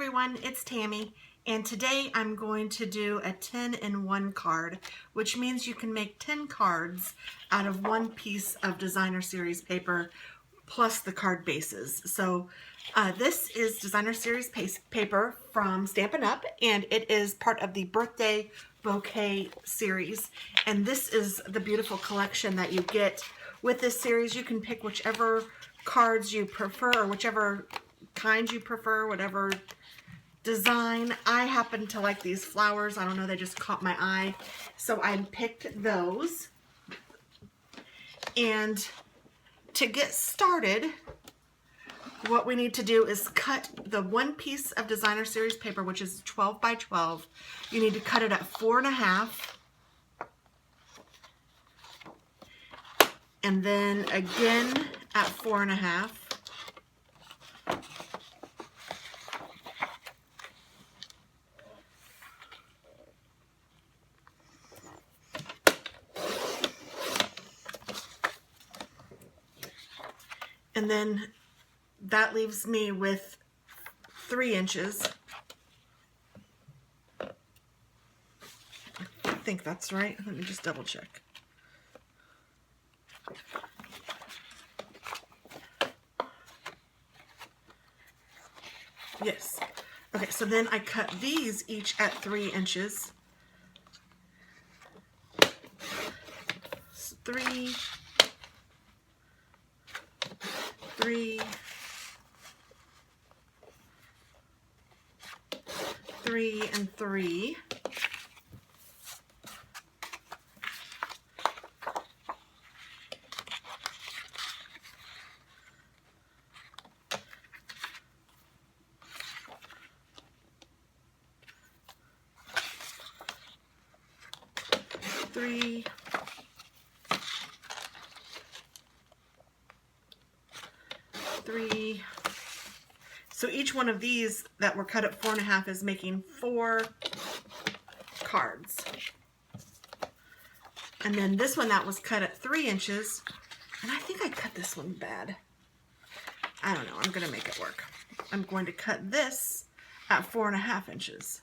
everyone, it's Tammy, and today I'm going to do a 10-in-1 card, which means you can make 10 cards out of one piece of designer series paper plus the card bases. So this is designer series paper from Stampin' Up, and it is part of the birthday bouquet series, and this is the beautiful collection that you get with this series. You can pick whichever cards you prefer or whichever kind you prefer, whatever design. I happen to like these flowers. I don't know, they just caught my eye, so I picked those. And to get started, what we need to do is cut the one piece of designer series paper, which is 12 by 12. You need to cut it at 4.5, and then again at 4.5. And then that leaves me with 3 inches. I think that's right. Let me just double check. Yes. Okay, so then I cut these each at 3 inches. 3, 3, 3, and 3. Three, three. So each one of these that were cut at 4.5 is making 4 cards. And then this one that was cut at 3 inches, and I think I cut this one bad. I don't know, I'm gonna make it work. I'm going to cut this at 4.5 inches.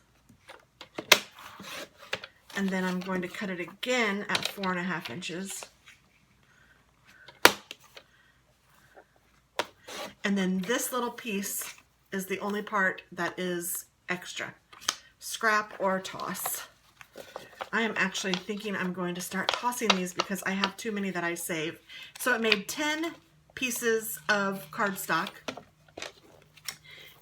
And then I'm going to cut it again at 4.5 inches. And then this little piece is the only part that is extra. Scrap or toss. I am actually thinking I'm going to start tossing these because I have too many that I save. So it made 10 pieces of cardstock.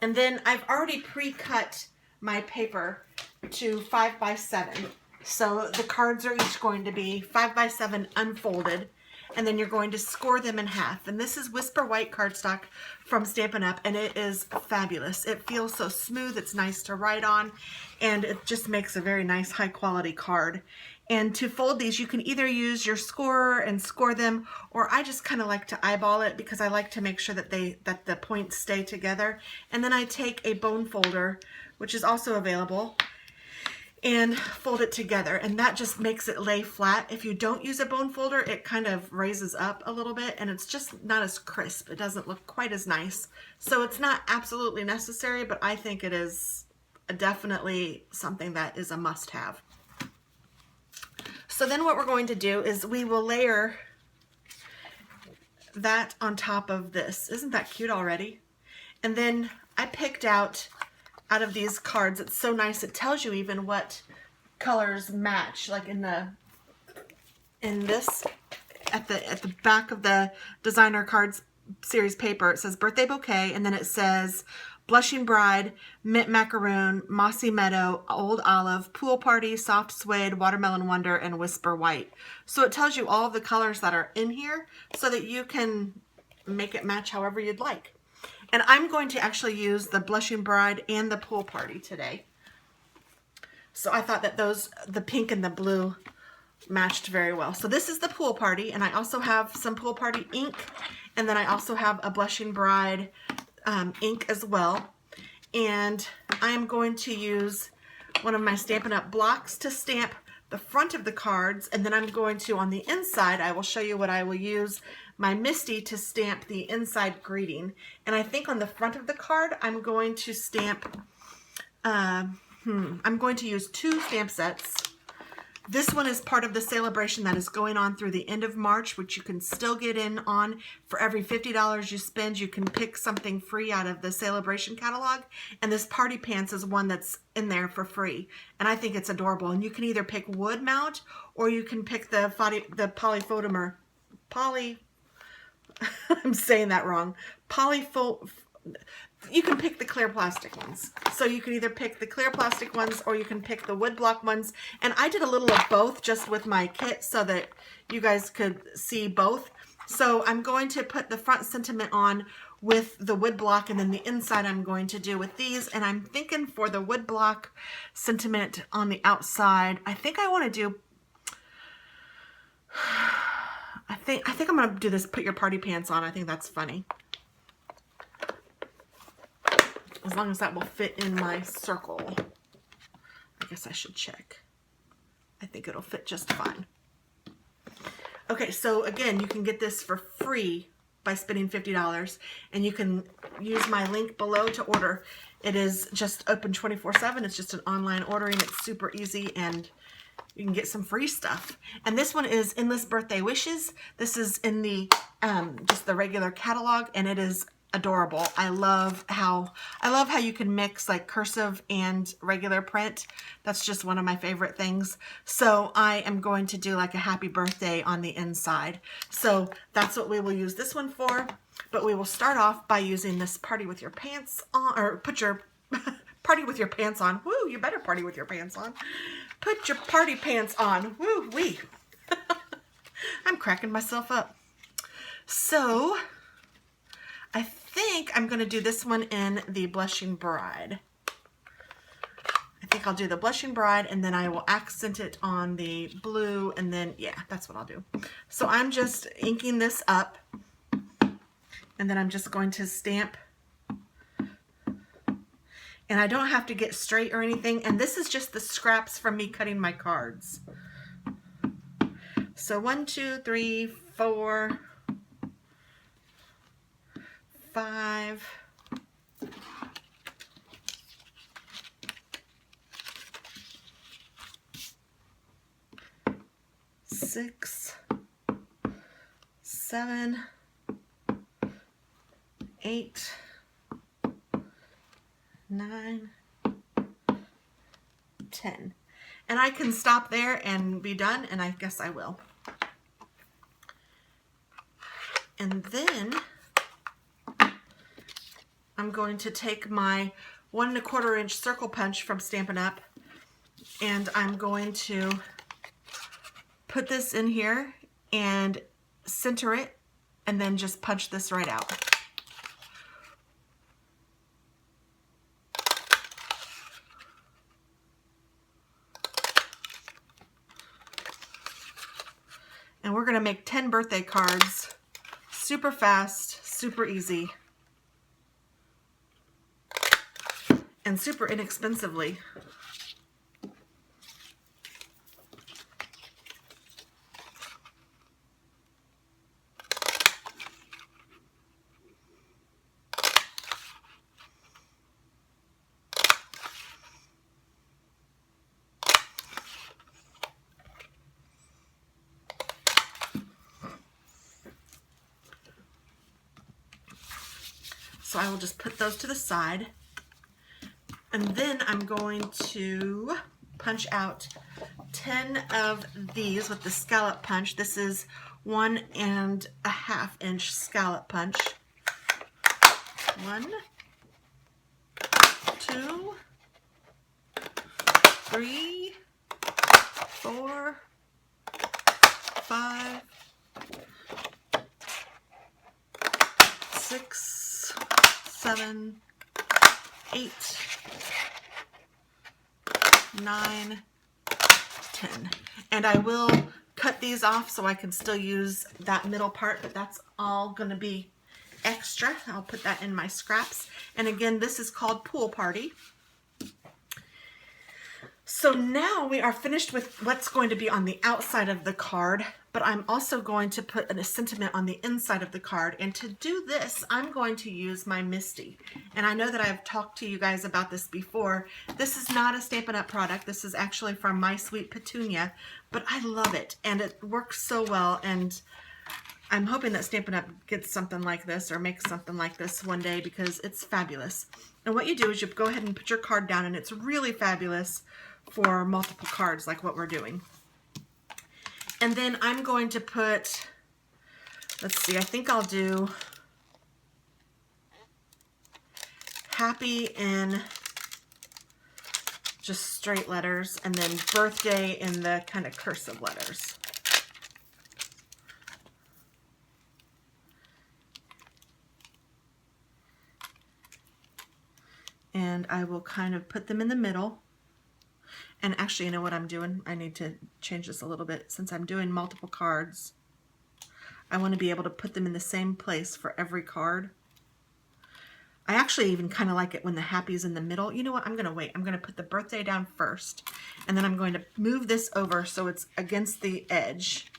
And then I've already pre-cut my paper to 5 by 7. So the cards are each going to be 5 by 7 unfolded, and then you're going to score them in half. And this is Whisper White cardstock from Stampin' Up, and it is fabulous. It feels so smooth, it's nice to write on, and it just makes a very nice high quality card. And to fold these, you can either use your scorer and score them, or I just kind of like to eyeball it because I like to make sure that the points stay together. And then I take a bone folder, which is also available, and fold it together, and that just makes it lay flat. If you don't use a bone folder, it kind of raises up a little bit, and it's just not as crisp. It doesn't look quite as nice. So it's not absolutely necessary, but I think it is definitely something that is a must-have. So then what we're going to do is we will layer that on top of this. Isn't that cute already? And then I picked out of these cards, it's so nice, it tells you even what colors match. Like in this at the back of the designer cards series paper, it says birthday bouquet, and then it says blushing bride, mint macaroon, mossy meadow, old olive, pool party, soft suede, watermelon wonder, and whisper white. So it tells you all of the colors that are in here so that you can make it match however you'd like. And I'm going to actually use the blushing bride and the pool party today. So I thought that the pink and the blue matched very well. So this is the pool party, and I also have some pool party ink, and then I also have a blushing bride ink as well. And I'm going to use one of my Stampin' Up blocks to stamp the front of the cards, and then I'm going to, on the inside, I will show you what I will use, my Misti to stamp the inside greeting. And I think on the front of the card, I'm going to stamp I'm going to use 2 stamp sets. This one is part of the celebration that is going on through the end of March, which you can still get in on. For every $50 you spend, you can pick something free out of the celebration catalog. And this Party Pants is one that's in there for free. And I think it's adorable. And you can either pick wood mount or you can pick the polyphotomer. I'm saying that wrong. You can pick the clear plastic ones. So you can either pick the clear plastic ones or you can pick the wood block ones. And I did a little of both just with my kit so that you guys could see both. So I'm going to put the front sentiment on with the wood block, and then the inside I'm going to do with these. And I'm thinking for the wood block sentiment on the outside, I think I want to do, I think I'm going to do this, put your party pants on. I think that's funny. As long as that will fit in my circle. I guess I should check. I think it'll fit just fine. Okay, so again, you can get this for free by spending $50, and you can use my link below to order. It is just open 24/7. It's just an online ordering. It's super easy, and you can get some free stuff. And this one is Endless Birthday Wishes. This is in the just the regular catalog, and it is adorable. I love how you can mix like cursive and regular print. That's just one of my favorite things. So I am going to do like a happy birthday on the inside. So that's what we will use this one for. But we will start off by using this Party with Your Pants on, or put your party with your pants on. Woo, you better party with your pants on. Put your party pants on. Woo wee. I'm cracking myself up. So I think I'm going to do this one in the Blushing Bride. I think I'll do the Blushing Bride, and then I will accent it on the blue, and then, yeah, that's what I'll do. So I'm just inking this up, and then I'm just going to stamp. And I don't have to get straight or anything, and this is just the scraps from me cutting my cards. So 1, 2, 3, 4... 5, 6, 7, 8, 9, 10. And I can stop there and be done, and I guess I will. And then I'm going to take my 1 1/4 inch circle punch from Stampin' Up, and I'm going to put this in here and center it, and then just punch this right out. And we're going to make 10 birthday cards super fast, super easy, and super inexpensively. So I will just put those to the side. And then I'm going to punch out 10 of these with the scallop punch. This is 1 1/2 inch scallop punch. 1, 2, 3, 4, 5, 6, 7, 8, 9, 10. And I will cut these off so I can still use that middle part, but that's all going to be extra. I'll put that in my scraps. And again, this is called Pool Party. So now we are finished with what's going to be on the outside of the card, but I'm also going to put a sentiment on the inside of the card. And to do this, I'm going to use my Misti. And I know that I've talked to you guys about this before. This is not a Stampin' Up! Product. This is actually from My Sweet Petunia, but I love it and it works so well. And I'm hoping that Stampin' Up! Gets something like this or makes something like this one day because it's fabulous. And what you do is you go ahead and put your card down, and it's really fabulous for multiple cards like what we're doing. And then I'm going to put, let's see, I think I'll do happy in just straight letters, and then birthday in the kind of cursive letters. And I will kind of put them in the middle. And actually, you know what I'm doing? I need to change this a little bit. Since I'm doing multiple cards, I want to be able to put them in the same place for every card. I actually even kind of like it when the happy's in the middle. You know what? I'm going to wait. I'm going to put the birthday down first. And then I'm going to move this over so it's against the edge,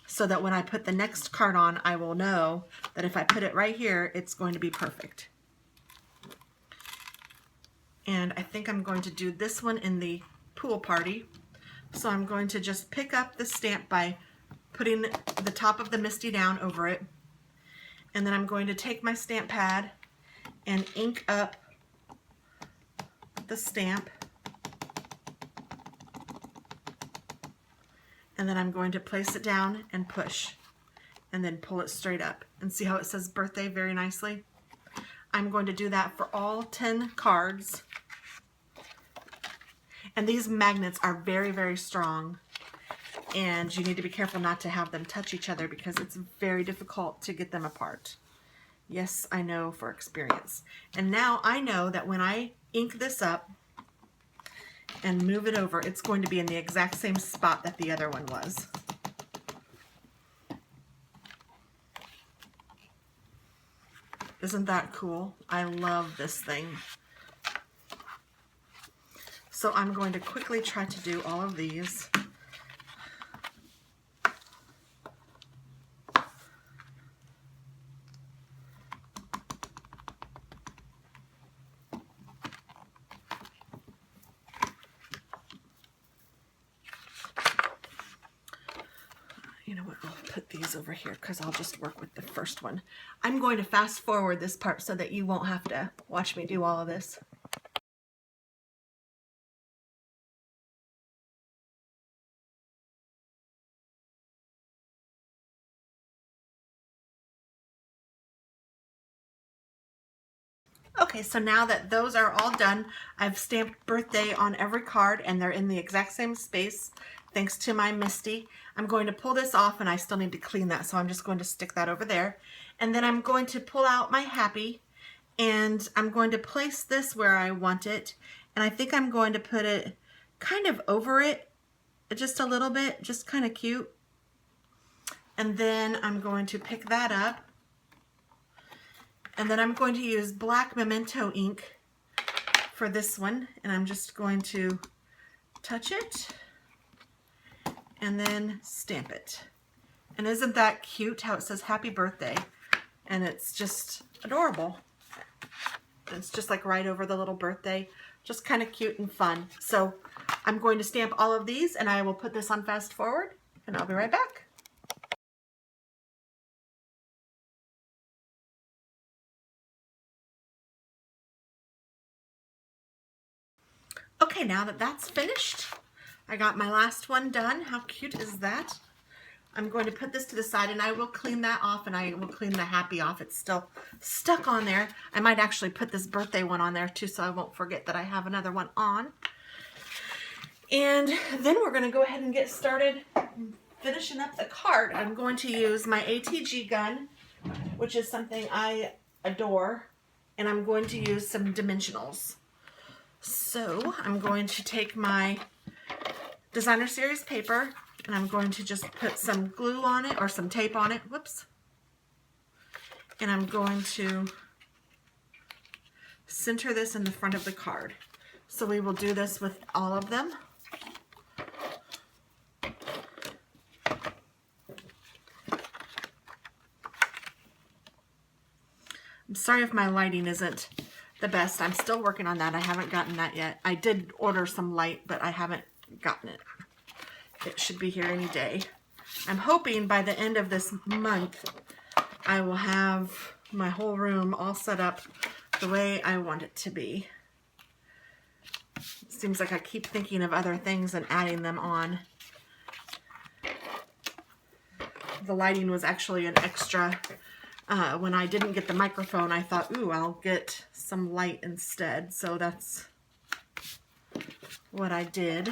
so that when I put the next card on, I will know that if I put it right here, it's going to be perfect. And I think I'm going to do this one in the pool party. So I'm going to just pick up the stamp by putting the top of the Misti down over it. And then I'm going to take my stamp pad and ink up the stamp. And then I'm going to place it down and push. And then pull it straight up. And see how it says birthday very nicely? I'm going to do that for all 10 cards. And these magnets are very, very strong. And you need to be careful not to have them touch each other because it's very difficult to get them apart. Yes, I know for experience. And now I know that when I ink this up and move it over, it's going to be in the exact same spot that the other one was. Isn't that cool? I love this thing. So I'm going to quickly try to do all of these. You know what, I'll put these over here because I'll just work with the first one. I'm going to fast forward this part so that you won't have to watch me do all of this. Okay, so now that those are all done, I've stamped birthday on every card and they're in the exact same space thanks to my Misti. I'm going to pull this off and I still need to clean that, so I'm just going to stick that over there. And then I'm going to pull out my happy and I'm going to place this where I want it. And I think I'm going to put it kind of over it just a little bit, just kind of cute. And then I'm going to pick that up. And then I'm going to use black memento ink for this one. And I'm just going to touch it and then stamp it. And isn't that cute how it says happy birthday? And it's just adorable. It's just like right over the little birthday. Just kind of cute and fun. So I'm going to stamp all of these and I will put this on fast forward and I'll be right back. Okay, now that that's finished, I got my last one done. How cute is that? I'm going to put this to the side and I will clean that off and I will clean the happy off. It's still stuck on there. I might actually put this birthday one on there too so I won't forget that I have another one on. And then we're going to go ahead and get started finishing up the card. I'm going to use my ATG gun, which is something I adore, and I'm going to use some dimensionals. So I'm going to take my designer series paper and I'm going to just put some glue on it or some tape on it. Whoops. And I'm going to center this in the front of the card. So we will do this with all of them. I'm sorry if my lighting isn't the best. I'm still working on that. I haven't gotten that yet. I did order some light, but I haven't gotten it. It should be here any day. I'm hoping by the end of this month, I will have my whole room all set up the way I want it to be. It seems like I keep thinking of other things and adding them on. The lighting was actually an extra. When I didn't get the microphone, I thought, ooh, I'll get some light instead. So that's what I did.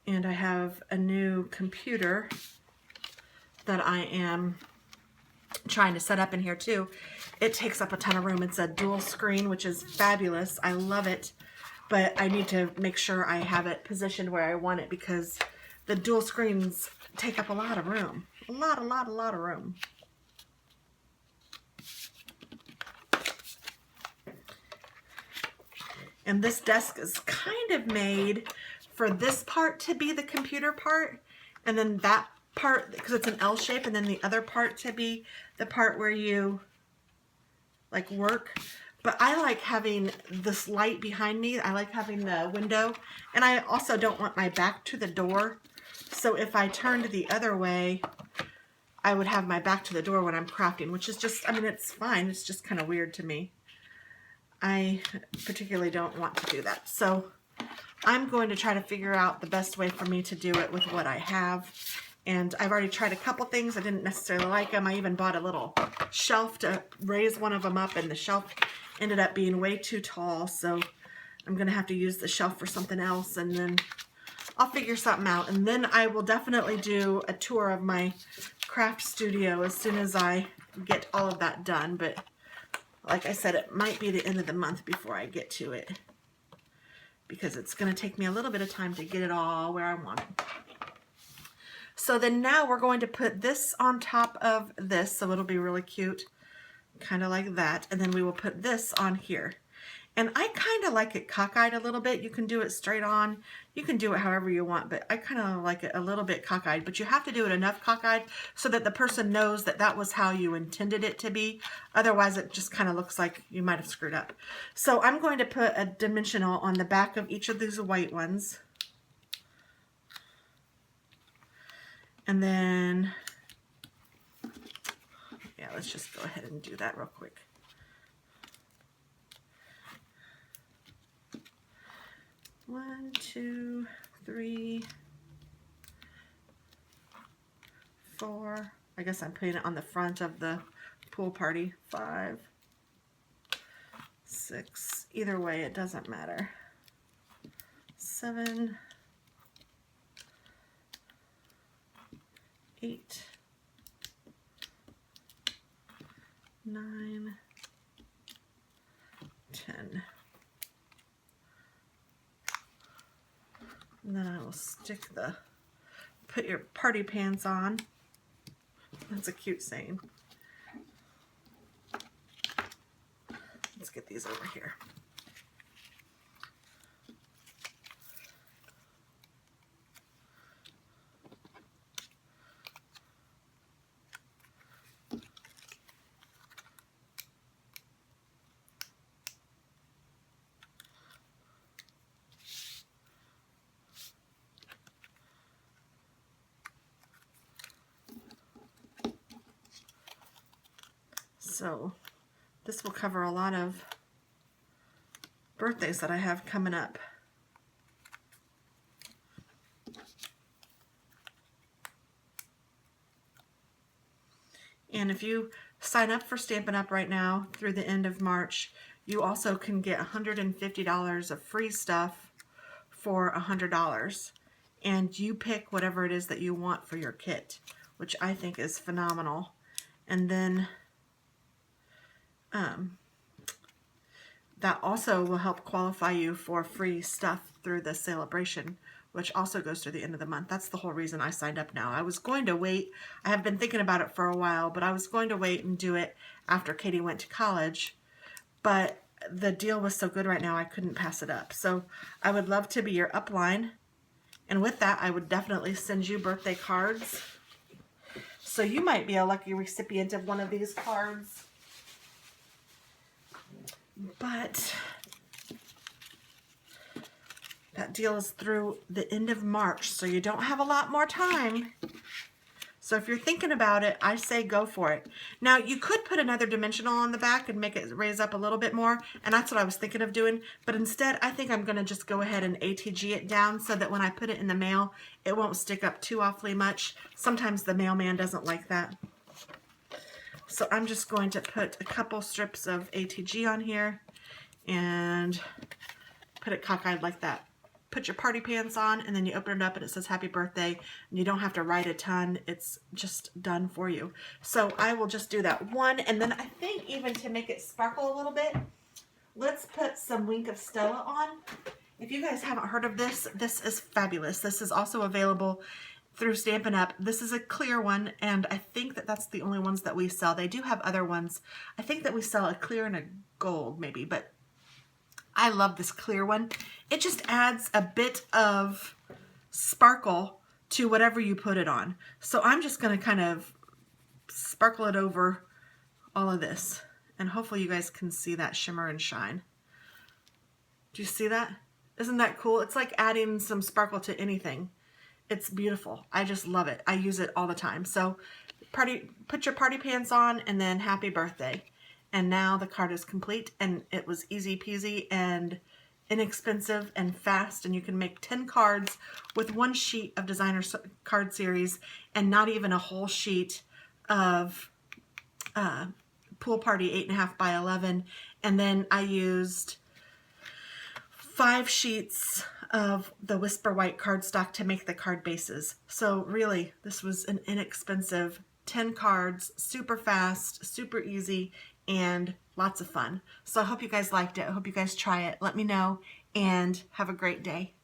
And I have a new computer that I am trying to set up in here too. It takes up a ton of room. It's a dual screen, which is fabulous. I love it, but I need to make sure I have it positioned where I want it because the dual screens take up a lot of room. A lot of room. And this desk is kind of made for this part to be the computer part, and then that part, because it's an L shape, and then the other part to be the part where you like work. But I like having this light behind me. I like having the window, and I also don't want my back to the door. So if I turned the other way, I would have my back to the door when I'm crafting, which is just, I mean, it's fine. It's just kind of weird to me. I particularly don't want to do that. So I'm going to try to figure out the best way for me to do it with what I have. And I've already tried a couple things. I didn't necessarily like them. I even bought a little shelf to raise one of them up, and the shelf ended up being way too tall. So I'm going to have to use the shelf for something else, and then I'll figure something out. And then I will definitely do a tour of my craft studio as soon as I get all of that done. But like I said, it might be the end of the month before I get to it, because it's going to take me a little bit of time to get it all where I want it. So then now we're going to put this on top of this, so it'll be really cute, kind of like that. And then we will put this on here. And I kind of like it cockeyed a little bit. You can do it straight on. You can do it however you want, but I kind of like it a little bit cockeyed. But you have to do it enough cockeyed so that the person knows that that was how you intended it to be. Otherwise, it just kind of looks like you might have screwed up. So I'm going to put a dimensional on the back of each of these white ones. And then, yeah, let's just go ahead and do that real quick. One, two, three, four. I guess I'm putting it on the front of the pool party. 5, 6. Either way, it doesn't matter. 7, 8, 9, 10. And then I will stick put your party pants on. That's a cute saying. Let's get these over here. So this will cover a lot of birthdays that I have coming up. And if you sign up for Stampin' Up! Right now through the end of March, you also can get $150 of free stuff for $100. And you pick whatever it is that you want for your kit, which I think is phenomenal. And then that also will help qualify you for free stuff through the celebration, which also goes to the end of the month. That's the whole reason I signed up now. I was going to wait. I have been thinking about it for a while, but I was going to wait and do it after Katie went to college. But the deal was so good right now, I couldn't pass it up. So I would love to be your upline And with that, I would definitely send you birthday cards. So you might be a lucky recipient of one of these cards. But that deal is through the end of March, so you don't have a lot more time. So if you're thinking about it, I say go for it. Now, you could put another dimensional on the back and make it raise up a little bit more, and that's what I was thinking of doing. But instead, I think I'm going to just go ahead and ATG it down so that when I put it in the mail, it won't stick up too awfully much. Sometimes the mailman doesn't like that. So I'm just going to put a couple strips of ATG on here and put it cockeyed like that. Put your party pants on, and then you open it up and it says happy birthday, and you don't have to write a ton. It's just done for you. So I will just do that one, and then I think even to make it sparkle a little bit, let's put some Wink of Stella on. If you guys haven't heard of this, this is fabulous. This is also available through Stampin' Up. This is a clear one, and I think that that's the only ones that we sell. They do have other ones. I think that we sell a clear and a gold maybe, but I love this clear one. It just adds a bit of sparkle to whatever you put it on. So I'm just going to kind of sparkle it over all of this. And hopefully you guys can see that shimmer and shine. Do you see that? Isn't that cool? It's like adding some sparkle to anything. It's beautiful. I just love it. I use it all the time. So put your party pants on, and then happy birthday. And now the card is complete, and it was easy peasy and inexpensive and fast, and you can make 10 cards with one sheet of designer card series and not even a whole sheet of Pool Party 8.5 by 11. And then I used 5 sheets of the Whisper White cardstock to make the card bases. So really, this was an inexpensive 10 cards, super fast, super easy, and lots of fun. So I hope you guys liked it. I hope you guys try it. Let me know, and have a great day.